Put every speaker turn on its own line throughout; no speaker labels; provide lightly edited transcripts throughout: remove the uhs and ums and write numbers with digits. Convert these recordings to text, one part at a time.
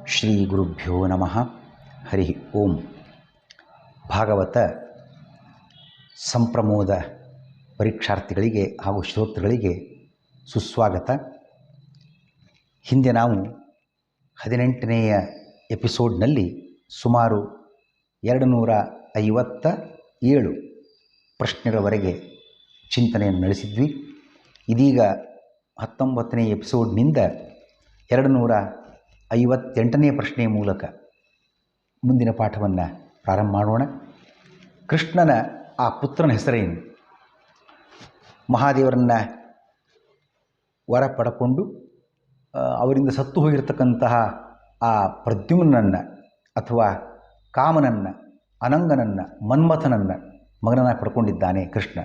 ಶ್ರೀ ಗುರುಭ್ಯೋ ನಮಃ. ಹರಿ ಓಂ. ಭಾಗವತ ಸಂಪ್ರಮೋದ ಪರೀಕ್ಷಾರ್ಥಿಗಳಿಗೆ ಹಾಗೂ ಶ್ರೋತೃಗಳಿಗೆ ಸುಸ್ವಾಗತ. ಹಿಂದೆ ನಾವು 18ನೆಯ ಎಪಿಸೋಡ್ನಲ್ಲಿ ಸುಮಾರು 257 ಪ್ರಶ್ನೆಗಳವರೆಗೆ ಚಿಂತನೆಯನ್ನು ನಡೆಸಿದ್ವಿ. ಇದೀಗ 19ನೇ ಎಪಿಸೋಡ್ನಿಂದ 258ನೇ ಪ್ರಶ್ನೆಯ ಮೂಲಕ ಮುಂದಿನ ಪಾಠವನ್ನು ಪ್ರಾರಂಭ ಮಾಡೋಣ. ಕೃಷ್ಣನ ಆ ಪುತ್ರನ ಹೆಸರೇನು? ಮಹಾದೇವರನ್ನು ವರ ಪಡ್ಕೊಂಡು ಅವರಿಂದ ಸತ್ತು ಹೋಗಿರತಕ್ಕಂತಹ ಆ ಪ್ರದ್ಯುಮ್ನನ್ನು ಅಥವಾ ಕಾಮನನ್ನು, ಅನಂಗನನ್ನು, ಮನ್ಮಥನನ್ನು ಮಗನನ್ನು ಪಡ್ಕೊಂಡಿದ್ದಾನೆ ಕೃಷ್ಣ.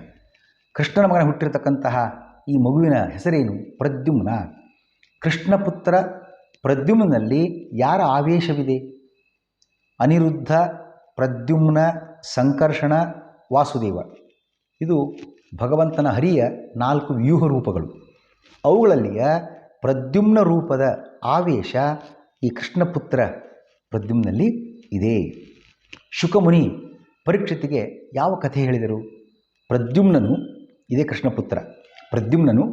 ಕೃಷ್ಣನ ಮಗನ ಹುಟ್ಟಿರತಕ್ಕಂತಹ ಈ ಮಗುವಿನ ಹೆಸರೇನು? ಪ್ರದ್ಯುಮ್ನ. ಕೃಷ್ಣ ಪುತ್ರ ಪ್ರದ್ಯುಮ್ನಲ್ಲಿ ಯಾರ ಆವೇಶವಿದೆ? ಅನಿರುದ್ಧ, ಪ್ರದ್ಯುಮ್ನ, ಸಂಕರ್ಷಣ, ವಾಸುದೇವ. ಇದು ಭಗವಂತನ ಹರಿಯ 4 ವ್ಯೂಹ ರೂಪಗಳು. ಅವುಗಳಲ್ಲಿಯ ಪ್ರದ್ಯುಮ್ನ ರೂಪದ ಆವೇಶ ಈ ಕೃಷ್ಣಪುತ್ರ ಪ್ರದ್ಯುಮ್ನಲ್ಲಿ ಇದೆ. ಶುಕಮುನಿ ಪರೀಕ್ಷಿತಿಗೆ ಯಾವ ಕಥೆ ಹೇಳಿದರು? ಪ್ರದ್ಯುಮ್ನನು, ಇದೇ ಕೃಷ್ಣಪುತ್ರ ಪ್ರದ್ಯುಮ್ನನು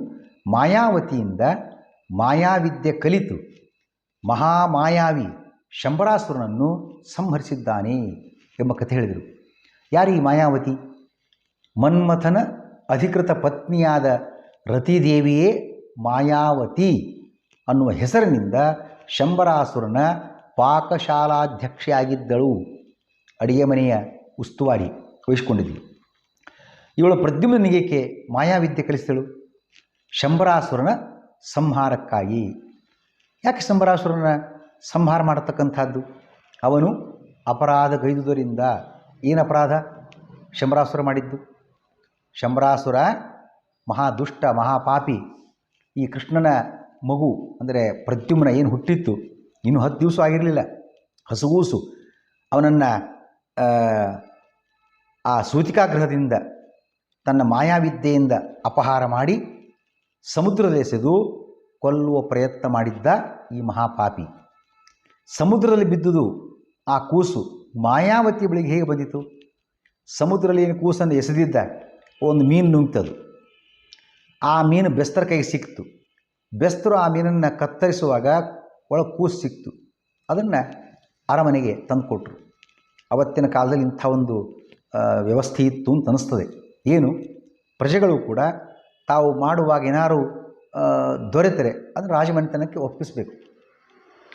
ಮಾಯಾವತಿಯಿಂದ ಮಾಯಾವಿದ್ಯೆ ಕಲಿತು ಮಹಾಮಾಯಾವಿ ಶಂಬರಾಸುರನನ್ನು ಸಂಹರಿಸಿದ್ದಾನೆ ಎಂಬ ಕಥೆ ಹೇಳಿದರು. ಯಾರು ಈ ಮಾಯಾವತಿ? ಮನ್ಮಥನ ಅಧಿಕೃತ ಪತ್ನಿಯಾದ ರತಿದೇವಿಯೇ ಮಾಯಾವತಿ ಅನ್ನುವ ಹೆಸರಿನಿಂದ ಶಂಬರಾಸುರನ ಪಾಕಶಾಲಾಧ್ಯಕ್ಷೆಯಾಗಿದ್ದಳು. ಅಡಿಗೆ ಮನೆಯ ಉಸ್ತುವಾರಿ ವಹಿಸಿಕೊಂಡಿದ್ಳು. ಇವಳು ಪ್ರದ್ಯುಮ್ನಿಗೆ ಮಾಯಾವಿದ್ಯೆ ಕಲಿಸಿದಳು. ಶಂಬರಾಸುರನ ಸಂಹಾರಕ್ಕಾಗಿ. ಯಾಕೆ ಶಂಬರಾಸುರನ ಸಂಹಾರ ಮಾಡತಕ್ಕಂಥದ್ದು? ಅವನು ಅಪರಾಧಗೈದುದರಿಂದ. ಏನು ಅಪರಾಧ ಶಂಬರಾಸುರ ಮಾಡಿದ್ದು? ಶಂಬರಾಸುರ ಮಹಾದುಷ್ಟ, ಮಹಾಪಾಪಿ. ಈ ಕೃಷ್ಣನ ಮಗು ಅಂದರೆ ಪ್ರದ್ಯುಮ್ನ ಏನು ಹುಟ್ಟಿತ್ತು, ಇನ್ನೂ 10 ದಿವಸ ಆಗಿರಲಿಲ್ಲ, ಹಸುಗೂಸು. ಅವನನ್ನು ಆ ಸೂತಿಕಾಗ್ರಹದಿಂದ ತನ್ನ ಮಾಯಾವಿದ್ಯೆಯಿಂದ ಅಪಹಾರ ಮಾಡಿ ಸಮುದ್ರದೆಸೆದು ಕೊಲ್ಲುವ ಪ್ರಯತ್ನ ಮಾಡಿದ್ದ ಈ ಮಹಾಪಾಪಿ. ಸಮುದ್ರದಲ್ಲಿ ಬಿದ್ದುದು ಆ ಕೂಸು ಮಾಯಾವತಿ ಬಳಿಗೆ ಹೇಗೆ ಬಂದಿತು? ಸಮುದ್ರದಲ್ಲಿ ಏನು ಕೂಸನ್ನು ಎಸೆದಿದ್ದ, ಒಂದು ಮೀನು ನುಂಗ್ತದು. ಆ ಮೀನು ಬೆಸ್ತರ ಕೈಗೆ ಸಿಕ್ತು. ಬೆಸ್ತರು ಆ ಮೀನನ್ನು ಕತ್ತರಿಸುವಾಗ ಒಳಗೆ ಕೂಸು ಸಿಕ್ತು. ಅದನ್ನು ಅರಮನೆಗೆ ತಂದುಕೊಟ್ರು. ಅವತ್ತಿನ ಕಾಲದಲ್ಲಿ ಇಂಥ ಒಂದು ವ್ಯವಸ್ಥೆ ಇತ್ತು ಅಂತ ಅನ್ನಿಸ್ತದೆ. ಏನು, ಪ್ರಜೆಗಳು ಕೂಡ ತಾವು ಮಾಡುವಾಗ ಏನಾರು ದೊರೆತರೆ ಅದನ್ನು ರಾಜಮನೆತನಕ್ಕೆ ಒಪ್ಪಿಸಬೇಕು.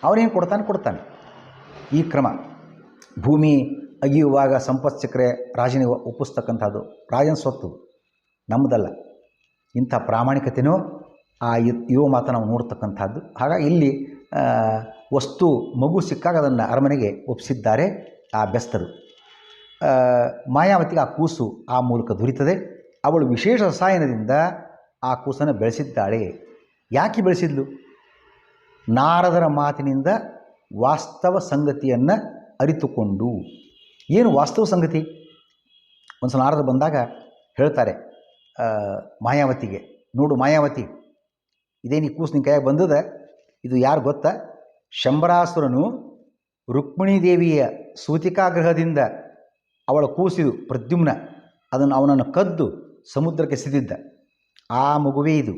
ಅವನೇನು ಕೊಡ್ತಾನೆ. ಈ ಕ್ರಮ. ಭೂಮಿ ಅಗಿಯುವಾಗ ಸಂಪತ್ಸಕರೆ ರಾಜನಿಗೆ ಒಪ್ಪಿಸ್ತಕ್ಕಂಥದ್ದು ರಾಜನ ಸ್ವತ್ತು, ನಮ್ಮದಲ್ಲ. ಇಂಥ ಪ್ರಾಮಾಣಿಕತೆಯೂ ಆ ಇರೋ ಮಾತು ನಾವು ನೋಡ್ತಕ್ಕಂಥದ್ದು. ಹಾಗಾಗಿ ಇಲ್ಲಿ ವಸ್ತು ಮಗು ಸಿಕ್ಕಾಗ ಅದನ್ನು ಅರಮನೆಗೆ ಒಪ್ಪಿಸಿದ್ದಾರೆ ಆ ಬೆಸ್ತರು. ಮಾಯಾವತಿಗೆ ಆ ಕೂಸು ಆ ಮೂಲಕ ದೊರೀತದೆ. ಅವಳು ವಿಶೇಷ ರಸಾಯನದಿಂದ ಆ ಕೂಸನ್ನು ಬೆಳೆಸಿದ್ದಾಳೆ. ಯಾಕೆ ಬೆಳೆಸಿದ್ಲು? ನಾರದರ ಮಾತಿನಿಂದ ವಾಸ್ತವ ಸಂಗತಿಯನ್ನು ಅರಿತುಕೊಂಡು. ಏನು ವಾಸ್ತವ ಸಂಗತಿ? ಒಂದು ಸಲ ನಾರದ ಬಂದಾಗ ಹೇಳ್ತಾರೆ ಮಾಯಾವತಿಗೆ, ನೋಡು ಮಾಯಾವತಿ, ಇದೇನು ಈ ಕೂಸು ನಿನ್ನ ಕೈಯಾಗ ಬಂದದ, ಇದು ಯಾರು ಗೊತ್ತಾ? ಶಂಬರಾಸುರನು ರುಕ್ಮಿಣೀ ದೇವಿಯ ಸೂತಿಕಾಗ್ರಹದಿಂದ ಅವಳ ಕೂಸಿದು ಪ್ರದ್ಯುಮ್ನ, ಅವನನ್ನು ಕದ್ದು ಸಮುದ್ರಕ್ಕೆ ಎಸೆದಿದ್ದ ಆ ಮಗುವೇ ಇದು.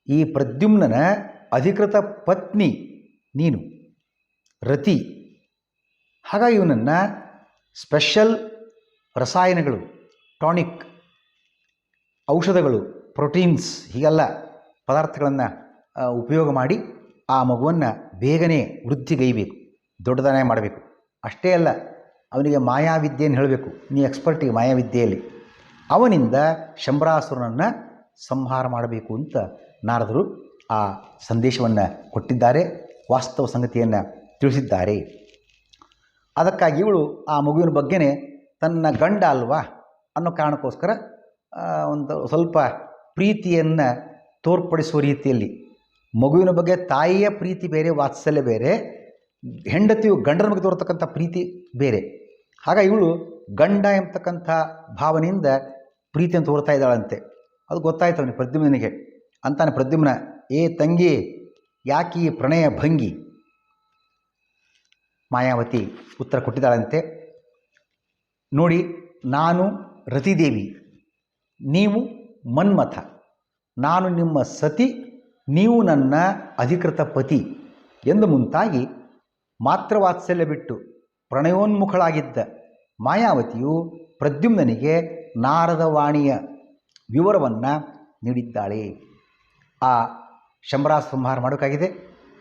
ಈ ಪ್ರದ್ಯುಮ್ನನ ಅಧಿಕೃತ ಪತ್ನಿ ನೀನು, ರತಿ. ಹಾಗಾಗಿ ಇವನನ್ನು ಸ್ಪೆಷಲ್ ರಸಾಯನಗಳು, ಟಾನಿಕ್, ಔಷಧಗಳು, ಪ್ರೋಟೀನ್ಸ್, ಹೀಗೆಲ್ಲ ಪದಾರ್ಥಗಳನ್ನು ಉಪಯೋಗ ಮಾಡಿ ಆ ಮಗುವನ್ನು ಬೇಗನೆ ವೃದ್ಧಿಗೈಬೇಕು, ದೊಡ್ಡದನೇ ಮಾಡಬೇಕು. ಅಷ್ಟೇ ಅಲ್ಲ, ಅವನಿಗೆ ಮಾಯಾವಿದ್ಯೆಯನ್ನು ಹೇಳಬೇಕು. ನೀ ಎಕ್ಸ್ಪರ್ಟಿಗೆ ಮಾಯಾವಿದ್ಯೆಯಲ್ಲಿ. ಅವನಿಂದ ಶಂಬರಾಸುರನನ್ನು ಸಂಹಾರ ಮಾಡಬೇಕು ಅಂತ ನಾರದರು ಆ ಸಂದೇಶವನ್ನು ಕೊಟ್ಟಿದ್ದಾರೆ, ವಾಸ್ತವ ಸಂಗತಿಯನ್ನು ತಿಳಿಸಿದ್ದಾರೆ. ಅದಕ್ಕಾಗಿ ಇವಳು ಆ ಮಗುವಿನ ಬಗ್ಗೆನೇ ತನ್ನ ಗಂಡ ಅಲ್ವಾ ಅನ್ನೋ ಕಾರಣಕ್ಕೋಸ್ಕರ ಒಂದು ಸ್ವಲ್ಪ ಪ್ರೀತಿಯನ್ನು ತೋರ್ಪಡಿಸುವ ರೀತಿಯಲ್ಲಿ, ಮಗುವಿನ ಬಗ್ಗೆ ತಾಯಿಯ ಪ್ರೀತಿ ಬೇರೆ, ವಾತ್ಸಲ್ಯ ಬೇರೆ, ಹೆಂಡತಿಯು ಗಂಡನ ಬಗ್ಗೆ ತೋರ್ತಕ್ಕಂಥ ಪ್ರೀತಿ ಬೇರೆ. ಹಾಗಾಗಿ ಇವಳು ಗಂಡ ಎಂಬತಕ್ಕಂಥ ಭಾವನೆಯಿಂದ ಪ್ರೀತಿಯನ್ನು ತೋರ್ತಾ ಇದ್ದಾಳಂತೆ. ಅದು ಗೊತ್ತಾಯ್ತು ಅವನಿಗೆ, ಪ್ರದ್ಯುಮ್ನಿಗೆ. ಅಂತಾನೆ ಪ್ರದ್ಯುಮ್ನ, ಏ ತಂಗಿ, ಯಾಕೆ ಈ ಪ್ರಣಯ ಭಂಗಿ? ಮಾಯಾವತಿ ಉತ್ತರ ಕೊಟ್ಟಿದ್ದಾಳಂತೆ. ನೋಡಿ, ನಾನು ರತಿದೇವಿ, ನೀವು ಮನ್ಮಥ, ನಾನು ನಿಮ್ಮ ಸತಿ, ನೀವು ನನ್ನ ಅಧಿಕೃತ ಪತಿ ಎಂದು ಮುಂತಾಗಿ ಮಾತೃವಾತ್ಸಲ್ಯ ಬಿಟ್ಟು ಪ್ರಣಯೋನ್ಮುಖಳಾಗಿದ್ದ ಮಾಯಾವತಿಯು ಪ್ರದ್ಯುಮ್ನನಿಗೆ ನಾರದವಾಣಿಯ ವಿವರವನ್ನು ನೀಡಿದ್ದಾಳೆ. ಆ ಶಂಬರಾಸುರ ಸಂಹಾರ ಮಾಡೋಕ್ಕಾಗಿದೆ,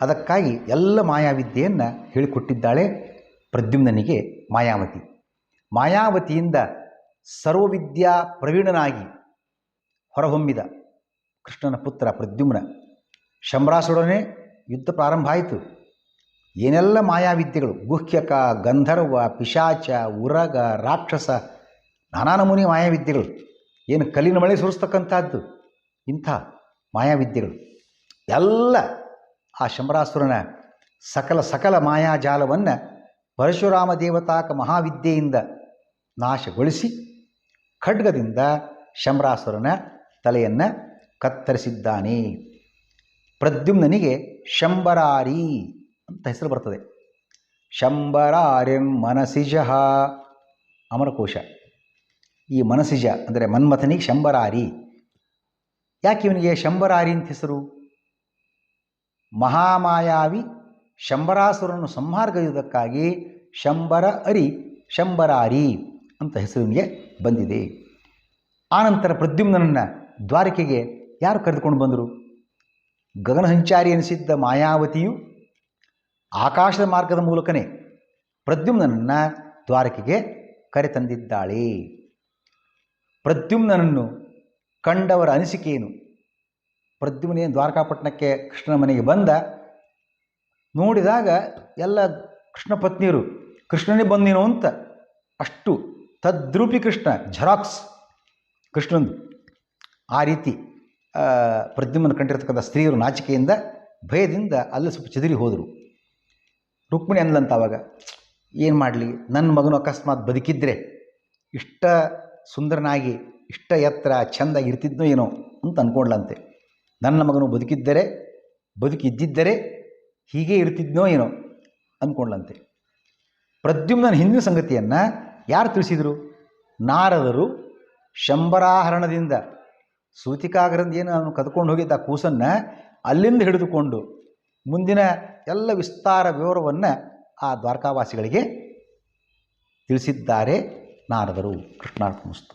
ಅದಕ್ಕಾಗಿ ಎಲ್ಲ ಮಾಯಾವಿದ್ಯೆಯನ್ನು ಹೇಳಿಕೊಟ್ಟಿದ್ದಾಳೆ ಪ್ರದ್ಯುಮ್ನನಿಗೆ ಮಾಯಾವತಿ. ಮಾಯಾವತಿಯಿಂದ ಸರ್ವವಿದ್ಯಾ ಪ್ರವೀಣನಾಗಿ ಹೊರಹೊಮ್ಮಿದ ಕೃಷ್ಣನ ಪುತ್ರ ಪ್ರದ್ಯುಮ್ನ ಶಂಬರಾಸುರನೇ ಯುದ್ಧ ಪ್ರಾರಂಭ ಆಯಿತು. ಏನೆಲ್ಲ ಮಾಯಾವಿದ್ಯೆಗಳು, ಗುಹ್ಯಕ, ಗಂಧರ್ವ, ಪಿಶಾಚ, ಉರಗ, ರಾಕ್ಷಸ, ನಾನಾ ನಮೂನಿ ಮಾಯಾವಿದ್ಯೆಗಳು, ಏನು ಕಲ್ಲಿನ ಮಳೆ ಸುರಿಸ್ತಕ್ಕಂಥದ್ದು, ಇಂಥ ಮಾಯಾವಿದ್ಯೆಗಳು ಎಲ್ಲ ಆ ಶಂಬರಾಸುರನ ಸಕಲ ಮಾಯಾಜಾಲವನ್ನು ಪರಶುರಾಮ ದೇವತಾಕ ಮಹಾವಿದ್ಯೆಯಿಂದ ನಾಶಗೊಳಿಸಿ ಖಡ್ಗದಿಂದ ಶಂಬರಾಸುರನ ತಲೆಯನ್ನು ಕತ್ತರಿಸಿದ್ದಾನೆ. ಪ್ರದ್ಯುಮ್ನನಿಗೆ ಶಂಬರಾರಿ ಅಂತ ಹೆಸರು ಬರ್ತದೆ. ಶಂಬರಾರಿಂ ಮನಸಿಜಃ, ಅಮರಕೋಶ. ಈ ಮನಸಿಜ ಅಂದರೆ ಮನ್ಮಥನಿಗೆ ಶಂಬರಾರಿ. ಯಾಕೆ ಇವನಿಗೆ ಶಂಬರಾರಿ ಅಂತ ಹೆಸರು? ಮಹಾಮಾಯಾವಿ ಶಂಬರಾಸುರನ್ನು ಸಂಹಾರಗೈಯುವುದಕ್ಕಾಗಿ ಶಂಬರಾರಿ ಅಂತ ಹೆಸರಿನಿಗೆ ಬಂದಿದೆ. ಆನಂತರ ಪ್ರದ್ಯುಮ್ನನನ್ನು ದ್ವಾರಕೆಗೆ ಯಾರು ಕರೆದುಕೊಂಡು ಬಂದರು? ಗಗನ ಸಂಚಾರಿ ಎನಿಸಿದ್ದ ಮಾಯಾವತಿಯು ಆಕಾಶದ ಮಾರ್ಗದ ಮೂಲಕನೇ ಪ್ರದ್ಯುಮ್ನನನ್ನು ದ್ವಾರಕೆಗೆ ಕರೆತಂದಿದ್ದಾಳೆ. ಪ್ರದ್ಯುಮ್ನನನ್ನು ಕಂಡವರ ಅನಿಸಿಕೆಯೇನು? ಪ್ರದ್ಯುಮ್ನೇ ದ್ವಾರಕಾಪಟ್ಟಣಕ್ಕೆ ಕೃಷ್ಣನ ಮನೆಗೆ ಬಂದ, ನೋಡಿದಾಗ ಎಲ್ಲ ಕೃಷ್ಣ ಪತ್ನಿಯರು ಕೃಷ್ಣನೇ ಬಂದೇನೋ ಅಂತ ಅಷ್ಟು ತದ್ರೂಪಿ ಕೃಷ್ಣ, ಝೆರಾಕ್ಸ್ ಕೃಷ್ಣಂದು. ಆ ರೀತಿ ಪ್ರದ್ಯುಮ್ನ ಕಂಡಿರ್ತಕ್ಕಂಥ ಸ್ತ್ರೀಯರು ನಾಚಿಕೆಯಿಂದ ಭಯದಿಂದ ಅಲ್ಲಿ ಸ್ವಲ್ಪ ಚದುರಿ ಹೋದರು. ರುಕ್ಮಿಣಿ ಅಂದ್ಲಂತ ಆವಾಗ, ಏನು ಮಾಡಲಿ, ನನ್ನ ಮಗನು ಅಕಸ್ಮಾತ್ ಬದುಕಿದ್ರೆ ಇಷ್ಟ ಸುಂದರನಾಗಿ ಇಷ್ಟ ಎತ್ತರ ಚೆಂದಾಗಿ ಇರ್ತಿದ್ನೋ ಏನೋ ಅಂತ ಅಂದ್ಕೊಂಡ್ಲಂತೆ. ನನ್ನ ಮಗನು ಬದುಕಿದ್ದಿದ್ದರೆ ಹೀಗೆ ಇರ್ತಿದ್ನೋ ಏನೋ ಅಂದ್ಕೊಂಡ್ಲಂತೆ. ಪ್ರದ್ಯುಮ್ನ ಹಿಂದಿನ ಸಂಗತಿಯನ್ನು ಯಾರು ತಿಳಿಸಿದರು? ನಾರದರು ಶಂಬರಾಹರಣದಿಂದ ಸೂತಿಕಾಗ್ರಂದ ಏನು ಅವನು ಕದ್ಕೊಂಡು ಹೋಗಿದ್ದ ಆ ಕೂಸನ್ನು ಅಲ್ಲಿಂದ ಹಿಡಿದುಕೊಂಡು ಮುಂದಿನ ಎಲ್ಲ ವಿಸ್ತಾರ ವಿವರವನ್ನು ಆ ದ್ವಾರಕಾವಾಸಿಗಳಿಗೆ ತಿಳಿಸಿದ್ದಾರೆ ನಾರದರು. ಕೃಷ್ಣಾರ್ಪಣಮಸ್ತು.